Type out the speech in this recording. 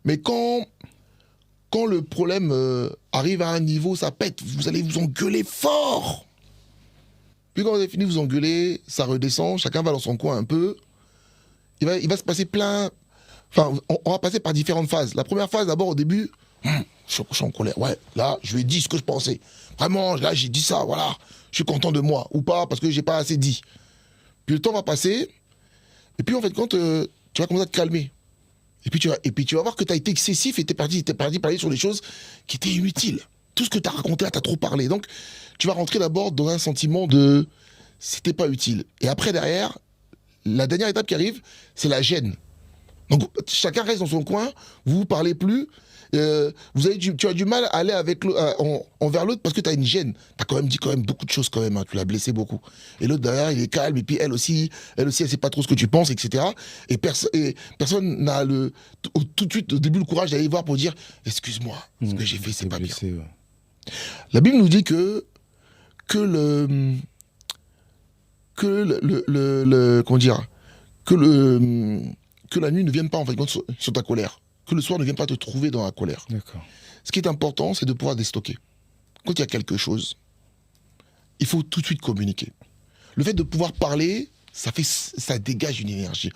Mais quand le problème arrive à un niveau, ça pète, vous allez vous engueuler fort. Puis quand vous avez fini de vous engueuler, ça redescend, chacun va dans son coin un peu. Il va se passer plein... Enfin, on va passer par différentes phases. La première phase, d'abord, au début, je suis en colère. Ouais, là, je lui ai dit ce que je pensais. Vraiment, là, j'ai dit ça, voilà. Je suis content de moi. Ou pas, parce que j'ai pas assez dit. Puis le temps va passer. Et puis, en fait, quand tu vas commencer à te calmer. Et puis tu vas voir que tu as été excessif et t'es parti parler sur des choses qui étaient inutiles. Tout ce que tu as raconté là, tu as trop parlé. Donc, tu vas rentrer d'abord dans un sentiment de c'était pas utile. Et après, derrière, la dernière étape qui arrive, c'est la gêne. Donc, chacun reste dans son coin, vous vous parlez plus, tu as du mal à aller envers l'autre parce que tu as une gêne. Tu as quand même dit beaucoup de choses quand même, hein, tu l'as blessé beaucoup. Et l'autre derrière, il est calme, et puis elle sait pas trop ce que tu penses, etc. Et personne n'a tout de suite, au début, le courage d'aller voir pour dire excuse-moi, ce que j'ai fait, c'est pas bien. Ouais. La Bible nous dit que le comment dire, que la nuit ne vienne pas en fait sur ta colère, que le soir ne vienne pas te trouver dans la colère. D'accord. Ce qui est important, c'est de pouvoir déstocker. Quand il y a quelque chose, il faut tout de suite communiquer. Le fait de pouvoir parler, ça dégage une énergie.